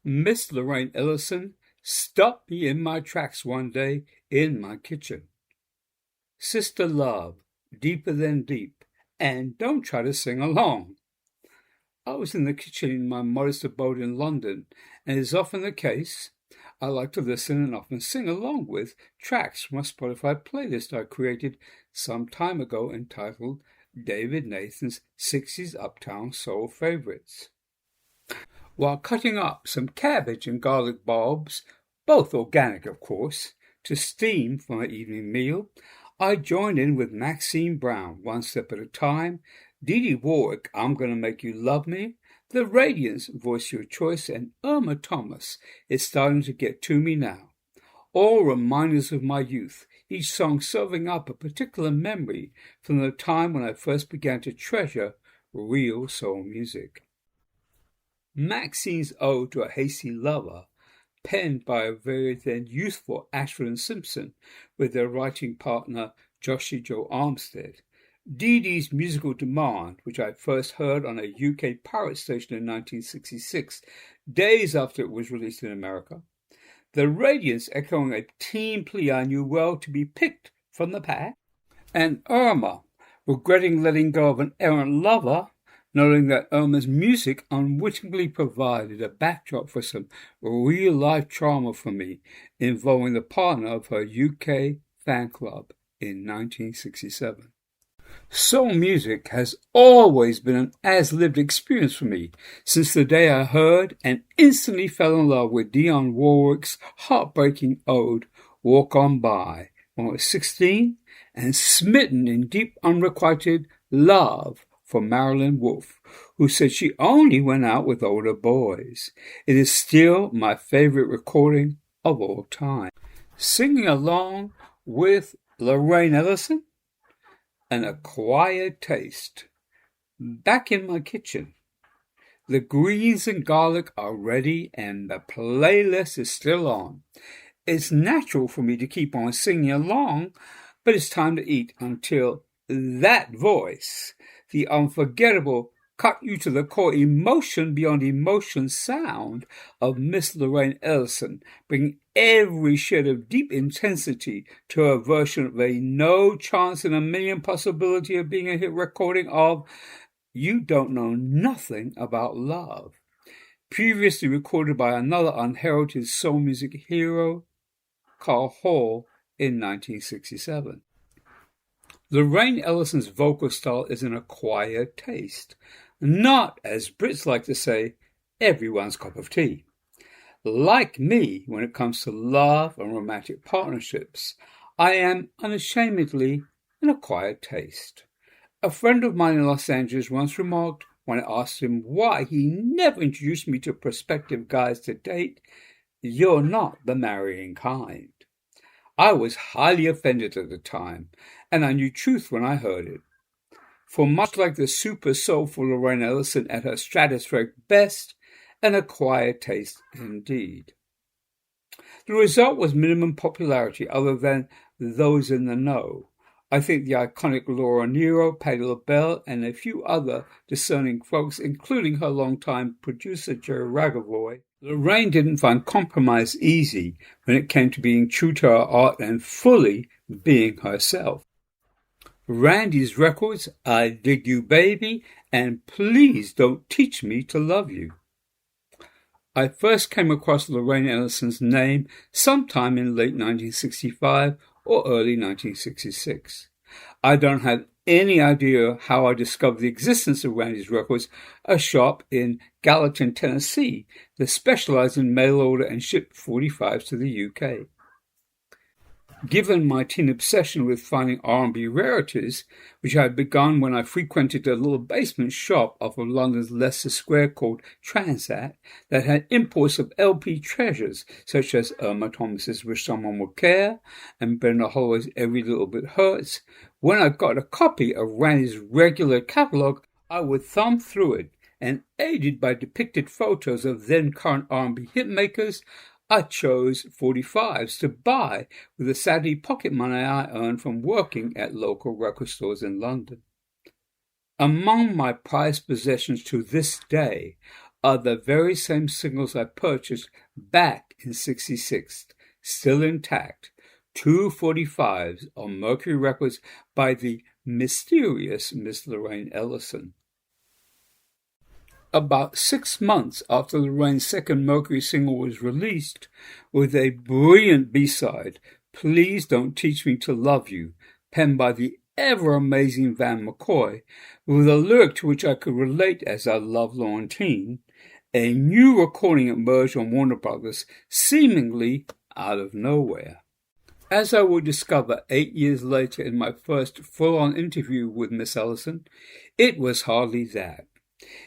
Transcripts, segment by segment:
Miss Lorraine Ellison stopped me in my tracks one day in my kitchen. Sister Love, deeper than deep, and don't try to sing along. I was in the kitchen in my modest abode in London, and as often the case, I like to listen and often sing along with tracks from a Spotify playlist I created some time ago entitled David Nathan's 60s Uptown Soul Favorites. While cutting up some cabbage and garlic bulbs, both organic of course, to steam for my evening meal, I joined in with Maxine Brown, One Step at a Time, Dee Dee Warwick, I'm Gonna Make You Love Me, The Radiance, Voice Your Choice, and Irma Thomas, It's Starting to Get to Me Now. All reminders of my youth, each song serving up a particular memory from the time when I first began to treasure real soul music. Maxine's Ode to a Hasty Lover, penned by a very then youthful Ashford and Simpson with their writing partner Joshie Joe Armstead. Dee Dee's Musical Demand, which I first heard on a UK pirate station in 1966, days after it was released in America. The Radiance echoing a teen plea I knew well to be picked from the pack. And Irma, regretting letting go of an errant lover, noting that Irma's music unwittingly provided a backdrop for some real-life trauma for me involving the partner of her UK fan club in 1967. Soul music has always been an as-lived experience for me since the day I heard and instantly fell in love with Dionne Warwick's heartbreaking ode, Walk On By, when I was 16, and smitten in deep unrequited love for Marilyn Wolff, who said she only went out with older boys. It is still my favorite recording of all time. Singing along with Lorraine Ellison, An Acquired Taste. Back in my kitchen. The greens and garlic are ready and the playlist is still on. It's natural for me to keep on singing along, but it's time to eat until that voice, the unforgettable, cut-you-to-the-core emotion beyond emotion sound of Miss Lorraine Ellison, bringing every shade of deep intensity to her version of a no chance in a million possibility of being a hit recording of You Don't Know Nothing About Love, previously recorded by another unheralded soul music hero, Carl Hall, in 1967. Lorraine Ellison's vocal style is an acquired taste, not, as Brits like to say, everyone's cup of tea. Like me, when it comes to love and romantic partnerships, I am unashamedly an acquired taste. A friend of mine in Los Angeles once remarked, when I asked him why he never introduced me to prospective guys to date, "You're not the marrying kind." I was highly offended at the time, and I knew truth when I heard it. For much like the super soulful Lorraine Ellison at her stratospheric best, an acquired taste indeed. The result was minimum popularity other than those in the know. I think the iconic Laura Nyro, Patti LaBelle, and a few other discerning folks, including her longtime producer Jerry Ragavoy, Lorraine didn't find compromise easy when it came to being true to her art and fully being herself. Randy's records, I Dig You Baby, and Please Don't Teach Me to Love You. I first came across Lorraine Ellison's name sometime in late 1965 or early 1966. I don't have any idea how I discovered the existence of Randy's Records, a shop in Gallatin, Tennessee that specialized in mail order and shipped 45s to the UK. Given my teen obsession with finding R&B rarities, which I had begun when I frequented a little basement shop off of London's Leicester Square called Transat that had imports of LP treasures such as Irma Thomas's Wish Someone Would Care and Brenda Holloway's Every Little Bit Hurts, when I got a copy of Randy's regular catalogue, I would thumb through it, and aided by depicted photos of then-current R&B hitmakers, I chose 45s to buy with the savvy pocket money I earned from working at local record stores in London. Among my prized possessions to this day are the very same singles I purchased back in '66, still intact, 245s on Mercury Records by the mysterious Miss Lorraine Ellison. About 6 months after Lorraine's second Mercury single was released, with a brilliant B-side, Please Don't Teach Me to Love You, penned by the ever-amazing Van McCoy, with a lyric to which I could relate as a lovelorn teen, a new recording emerged on Warner Brothers, seemingly out of nowhere. As I would discover 8 years later in my first full-on interview with Miss Ellison, it was hardly that.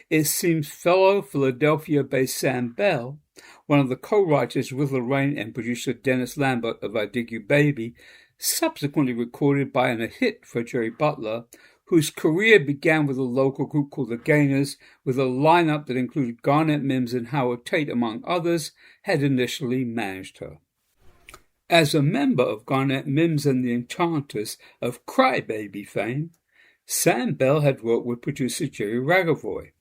It seems fellow Philadelphia-based Sam Bell, one of the co-writers with Lorraine and producer Dennis Lambert of I Dig You Baby, subsequently recorded by and a hit for Jerry Butler, whose career began with a local group called the Gainers, with a lineup that included Garnett Mims and Howard Tate, among others, had initially managed her. As a member of Garnett Mims and the Enchanters of Crybaby fame, Sam Bell had worked with producer Jerry Ragavoy,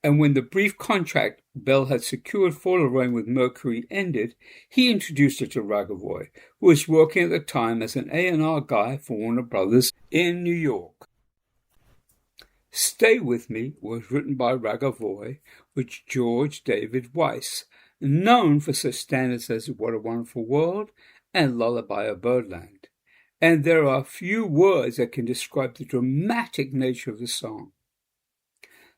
and when the brief contract Bell had secured for Lorraine with Mercury ended, he introduced her to Ragavoy, who was working at the time as an A&R guy for Warner Brothers in New York. Stay With Me was written by Ragavoy with George David Weiss, known for such standards as What a Wonderful World and Lullaby of Birdland. And there are few words that can describe the dramatic nature of the song.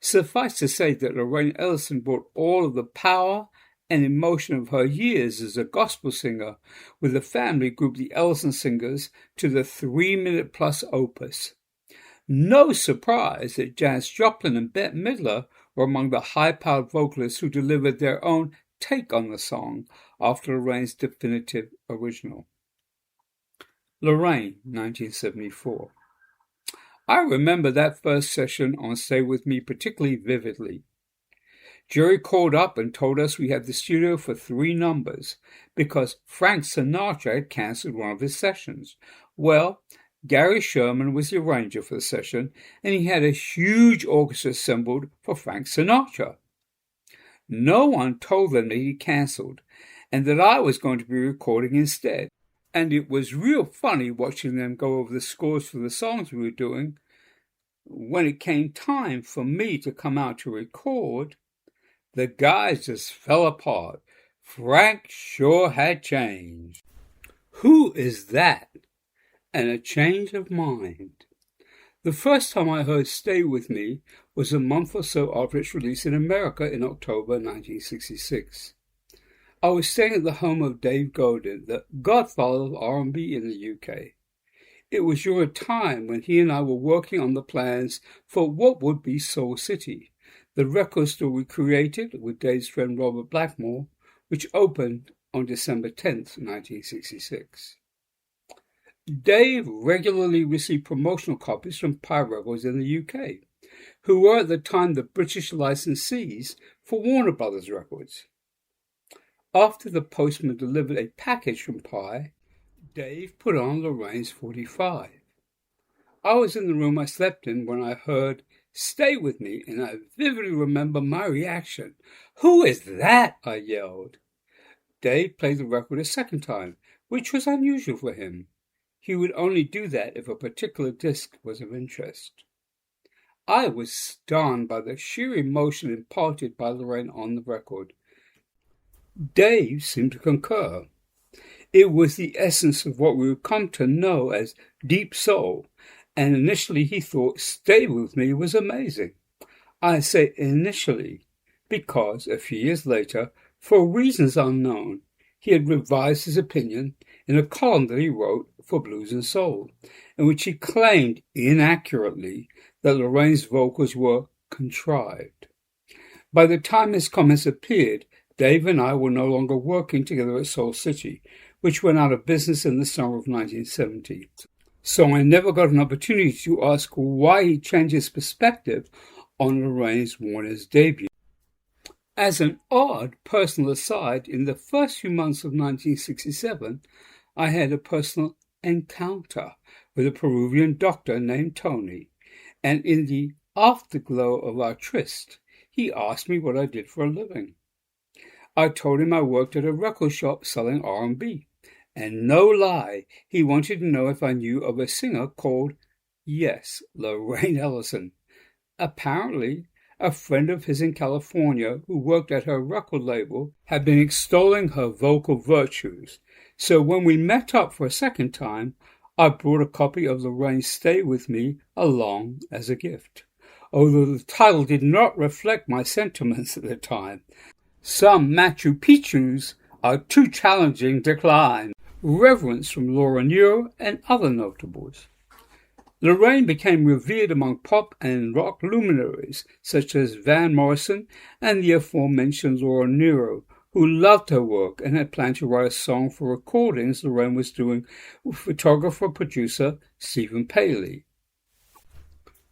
Suffice to say that Lorraine Ellison brought all of the power and emotion of her years as a gospel singer with the family group the Ellison Singers to the 3-minute-plus opus. No surprise that Janis Joplin and Bette Midler were among the high-powered vocalists who delivered their own take on the song after Lorraine's definitive original. Lorraine, 1974. I remember that first session on Stay With Me particularly vividly. Jerry called up and told us we had the studio for 3 numbers because Frank Sinatra had cancelled one of his sessions. Well, Gary Sherman was the arranger for the session, and he had a huge orchestra assembled for Frank Sinatra. No one told them that he cancelled, and that I was going to be recording instead. And it was real funny watching them go over the scores for the songs we were doing. When it came time for me to come out to record, the guys just fell apart. Frank sure had changed. Who is that? And a change of mind. The first time I heard Stay With Me was a month or so after its release in America in October 1966. I was staying at the home of Dave Godin, the godfather of R&B in the UK. It was during a time when he and I were working on the plans for what would be Soul City, the record store we created with Dave's friend Robert Blackmore, which opened on December 10th, 1966. Dave regularly received promotional copies from Pie Records in the UK, who were at the time the British licensees for Warner Brothers Records. After the postman delivered a package from Pie, Dave put on Lorraine's 45. I was in the room I slept in when I heard Stay With Me, and I vividly remember my reaction. "Who is that?" I yelled. Dave played the record a second time, which was unusual for him. He would only do that if a particular disc was of interest. I was stunned by the sheer emotion imparted by Lorraine on the record. Dave seemed to concur. It was the essence of what we would come to know as deep soul, and initially he thought Stay With Me was amazing. I say initially, because a few years later, for reasons unknown, he had revised his opinion in a column that he wrote for Blues and Soul, in which he claimed inaccurately that Lorraine's vocals were contrived. By the time his comments appeared, Dave and I were no longer working together at Soul City, which went out of business in the summer of 1970. So I never got an opportunity to ask why he changed his perspective on Lorraine's Warner's debut. As an odd personal aside, in the first few months of 1967, I had a personal encounter with a Peruvian doctor named Tony, and in the afterglow of our tryst, he asked me what I did for a living. I told him I worked at a record shop selling R&B. And no lie, he wanted to know if I knew of a singer called, yes, Lorraine Ellison. Apparently, a friend of his in California who worked at her record label had been extolling her vocal virtues. So when we met up for a second time, I brought a copy of Lorraine's Stay With Me along as a gift. Although the title did not reflect my sentiments at the time. Some Machu Picchus are too challenging to climb. Reverence from Laura Nyro and other notables. Lorraine became revered among pop and rock luminaries such as Van Morrison and the aforementioned Laura Nyro, who loved her work and had planned to write a song for recordings Lorraine was doing with photographer-producer Stephen Paley.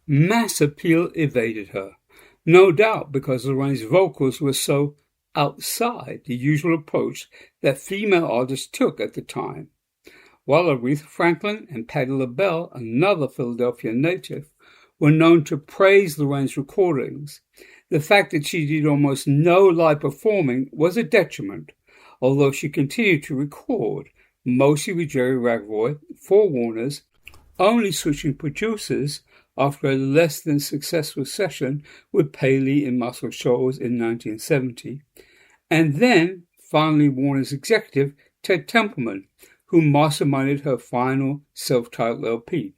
Mass appeal evaded her, no doubt because Lorraine's vocals were so outside the usual approach that female artists took at the time. While Aretha Franklin and Patti LaBelle, another Philadelphia native, were known to praise Lorraine's recordings, the fact that she did almost no live performing was a detriment, although she continued to record, mostly with Jerry Ragoy, for Warner's, only switching producers after a less than successful session with Paley in Muscle Shoals in 1970, and then finally Warner's executive Ted Templeman, who masterminded her final self-titled LP,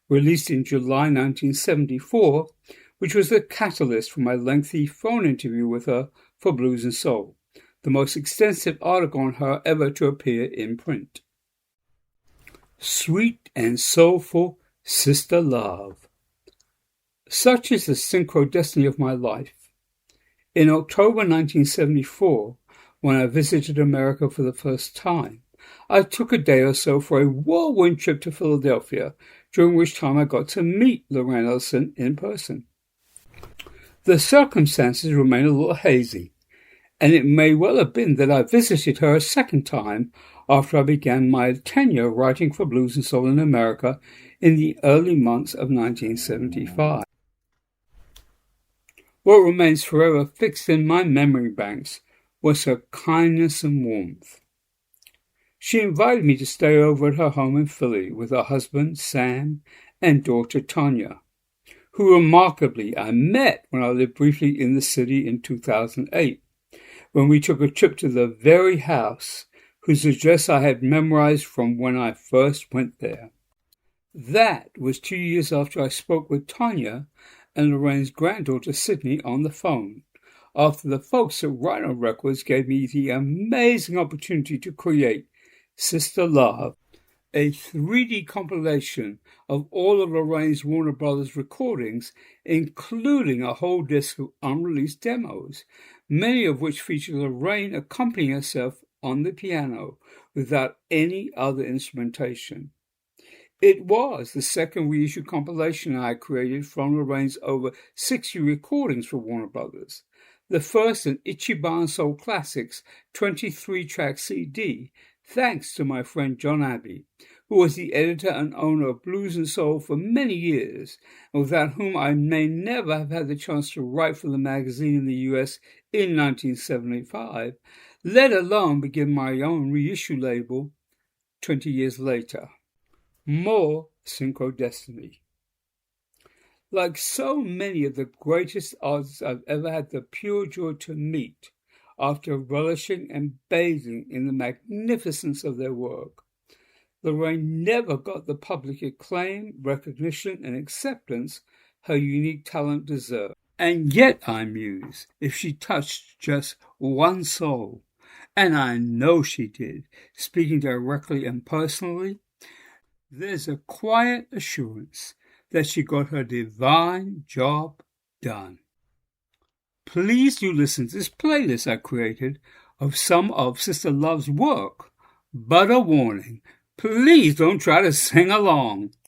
released in July 1974, which was the catalyst for my lengthy phone interview with her for Blues and Soul, the most extensive article on her ever to appear in print. Sweet and soulful sister love. Such is the synchrodestiny of my life. In October 1974, when I visited America for the first time, I took a day or so for a whirlwind trip to Philadelphia, during which time I got to meet Lorraine Ellison in person. The circumstances remain a little hazy, and it may well have been that I visited her a second time after I began my tenure writing for Blues and Soul in America in the early months of 1975. What remains forever fixed in my memory banks was her kindness and warmth. She invited me to stay over at her home in Philly with her husband, Sam, and daughter, Tanya, who remarkably I met when I lived briefly in the city in 2008, when we took a trip to the very house whose address I had memorized from when I first went there. That was 2 years after I spoke with Tanya and Lorraine's granddaughter, Sydney, on the phone, after the folks at Rhino Records gave me the amazing opportunity to create Sister Love, a 3D compilation of all of Lorraine's Warner Brothers recordings, including a whole disc of unreleased demos, many of which feature Lorraine accompanying herself on the piano without any other instrumentation. It was the second reissue compilation I created from Lorraine's over 60 recordings for Warner Brothers. The first an Ichiban Soul Classics 23-track CD, thanks to my friend John Abbey, who was the editor and owner of Blues and Soul for many years, and without whom I may never have had the chance to write for the magazine in the US in 1975, let alone begin my own reissue label 20 years later. More synchrodestiny. Like so many of the greatest artists I've ever had the pure joy to meet, after relishing and bathing in the magnificence of their work, Lorraine never got the public acclaim, recognition, and acceptance her unique talent deserved. And yet, I muse, if she touched just one soul, and I know she did, speaking directly and personally, there's a quiet assurance that she got her divine job done. Please do listen to this playlist I created of some of Sister Love's work, but a warning, please don't try to sing along.